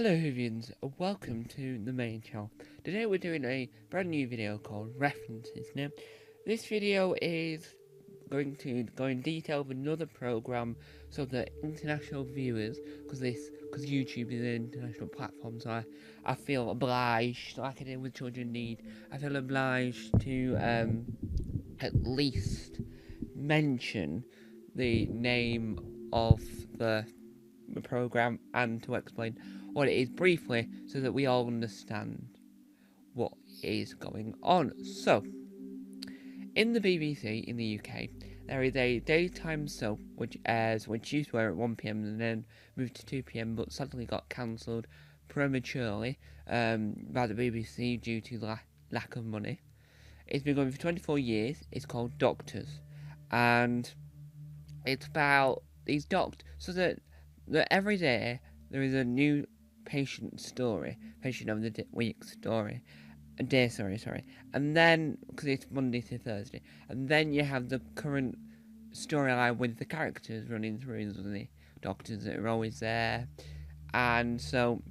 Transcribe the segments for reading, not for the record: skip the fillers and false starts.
Hello Whovians, welcome to the main channel. Today we're doing a brand new video called References. Now, this video is going to go in detail of another program so that international viewers, because YouTube is an international platform, so I feel obliged, like I did with Children in Need, I feel obliged to at least mention the name of the program and to explain what it is briefly so that we all understand what is going on. So, in the BBC in the UK, there is a daytime soap which used to air at 1 p.m. and then moved to 2 p.m. but suddenly got cancelled prematurely by the BBC due to lack of money. It's been going for 24 years. It's called Doctors, and it's about these doctors. So that every day there is a new patient of the week story, a day, sorry, and then because it's Monday to Thursday, and then you have the current storyline with the characters running through the doctors that are always there, and so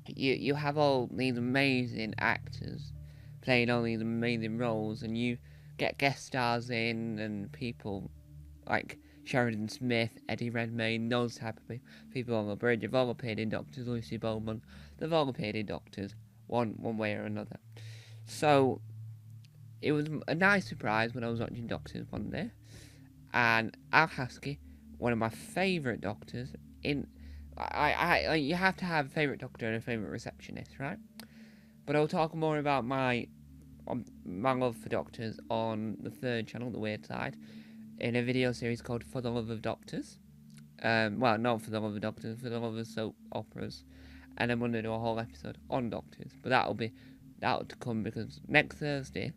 you have all these amazing actors playing all these amazing roles, and you get guest stars in and people like Sheridan Smith, Eddie Redmayne, those type of people on the bridge have all appeared in Doctors. Lucy Bowman, they've all appeared in Doctors, one way or another. So it was a nice surprise when I was watching Doctors one day, and Al Haskell, one of my favourite doctors in. You have to have a favourite doctor and a favourite receptionist, right? But I'll talk more about my love for doctors on the third channel, The Weird Side, in a video series called For the Love of Doctors. Well, not For the Love of Doctors, For the Love of Soap Operas. And I'm going to do a whole episode on Doctors. But that'll come because next Thursday,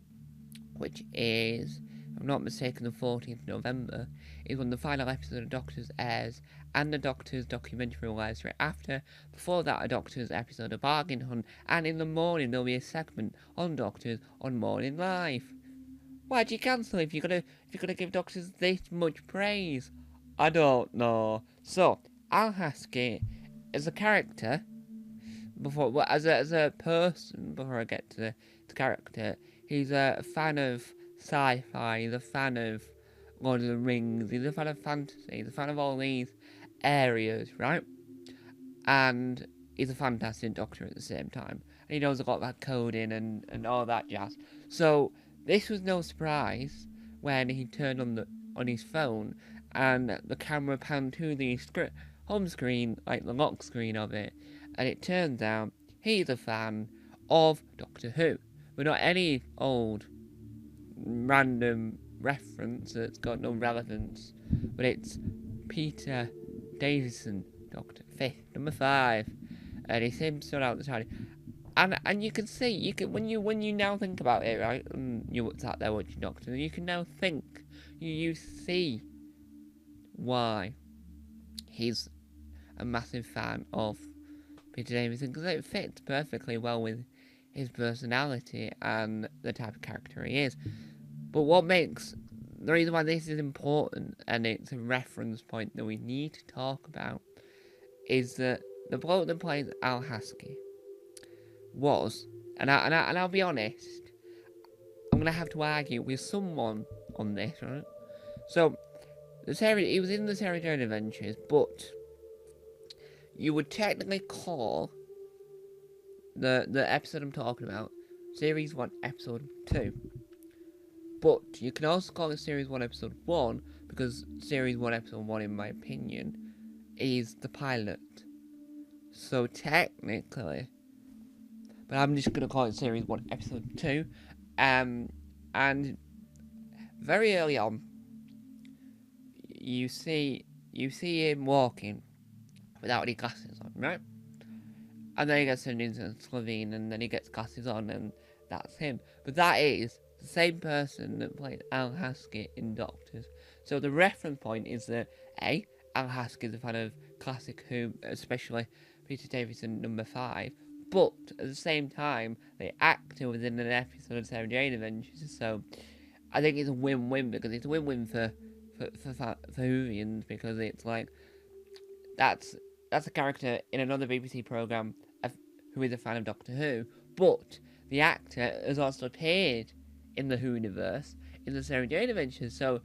which is, if I'm not mistaken, the 14th of November, is when the final episode of Doctors airs, and the Doctors documentary will air straight after. Before that, a Doctors episode of Bargain Hunt, and in the morning there'll be a segment on Doctors on Morning Live. Why'd you cancel if you're gonna give Doctors this much praise? I don't know. So, Al Haskell as a character, as a person, before I get to the character, he's a fan of sci-fi. He's a fan of Lord of the Rings. He's a fan of fantasy. He's a fan of all these areas, right? And he's a fantastic doctor at the same time. And he knows a lot about coding and all that jazz. So this was no surprise when he turned on his phone and the camera panned to the home screen, like the lock screen of it, and it turns out he's a fan of Doctor Who, but not any old random reference that's got no relevance, but it's Peter Davison, Doctor Fifth, number 5, and he seems stood out the tiny. And you can see, when you now think about it, right? And you sat there watching Doctor, you can now think, you see why he's a massive fan of Peter Davison, because it fits perfectly well with his personality and the type of character he is. But the reason why this is important, and it's a reference point that we need to talk about, is that the bloke that plays Al Haskell was, and I'll be honest, I'm gonna have to argue with someone on this, right? So, he was in the Sarah Jane Adventures, but you would technically call the episode I'm talking about Series 1, Episode 2. But you can also call it Series 1, Episode 1, because Series 1, Episode 1, in my opinion, is the pilot. So technically, but I'm just going to call it Series 1, Episode 2. And very early on, you see him walking without any glasses on, right? And then he gets turned into Slovene, and then he gets glasses on, and that's him. But that is the same person that played Al Haskell in Doctors. So the reference point is that Al Haskell is a fan of classic Who, especially Peter Davison number 5. But at the same time, the actor was in an episode of Sarah Jane Adventures. So I think it's a win-win, because it's a win-win for Whovians, because it's like that's a character in another BBC programme who is a fan of Doctor Who, but the actor has also appeared in the Who universe in the Sarah Jane Adventures, so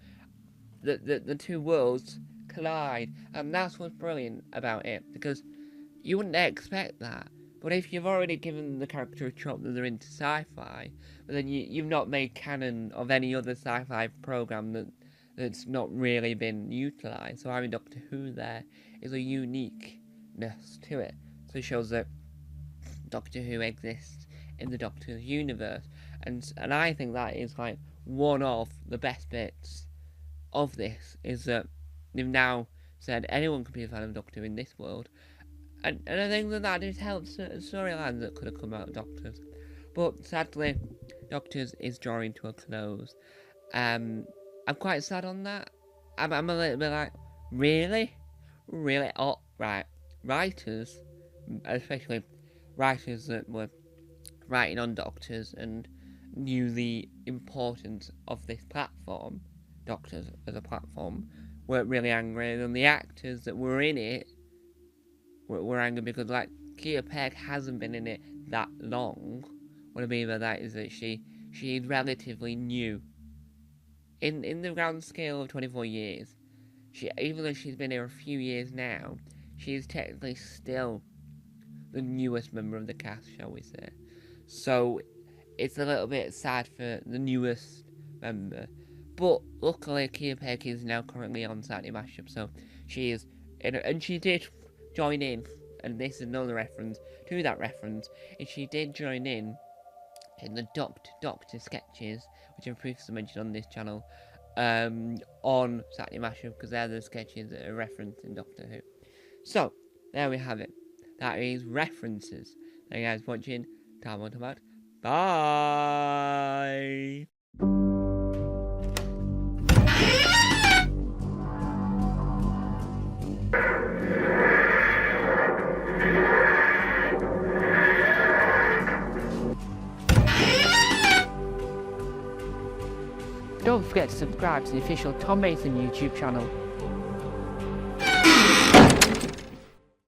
the two worlds collide, and that's what's brilliant about it, because you wouldn't expect that. But if you've already given the character a trope that they're into sci-fi, but then you've not made canon of any other sci-fi program that's not really been utilised. So having Doctor Who there is a uniqueness to it. So it shows that Doctor Who exists in the Doctor Who universe, and I think that is like one of the best bits of this, is that they've now said anyone can be a fan of Doctor Who in this world. And I think that just helps certain storylines that could have come out of Doctors. But sadly, Doctors is drawing to a close. I'm quite sad on that. I'm a little bit like, really? Really? Oh, right. Writers, especially writers that were writing on Doctors and knew the importance of this platform, Doctors as a platform, were really angry. And the actors that were in it were angry because, like, Kia Peck hasn't been in it that long. What I mean by that is that she's relatively new. In the grand scale of 24 years, even though she's been here a few years now, she is technically still the newest member of the cast, shall we say. So it's a little bit sad for the newest member. But luckily, Kia Peck is now currently on Saturday Mashup, so she is, and she did join in, and this is another reference to that reference, and she did join in the Doctor sketches, which I've previously mentioned on this channel, on Saturday Mashup, because they're the sketches that are referenced in Doctor Who. So, there we have it. That is references. Thank you guys for watching. Time on about. Bye! Don't forget to subscribe to the official Tom Mason YouTube channel.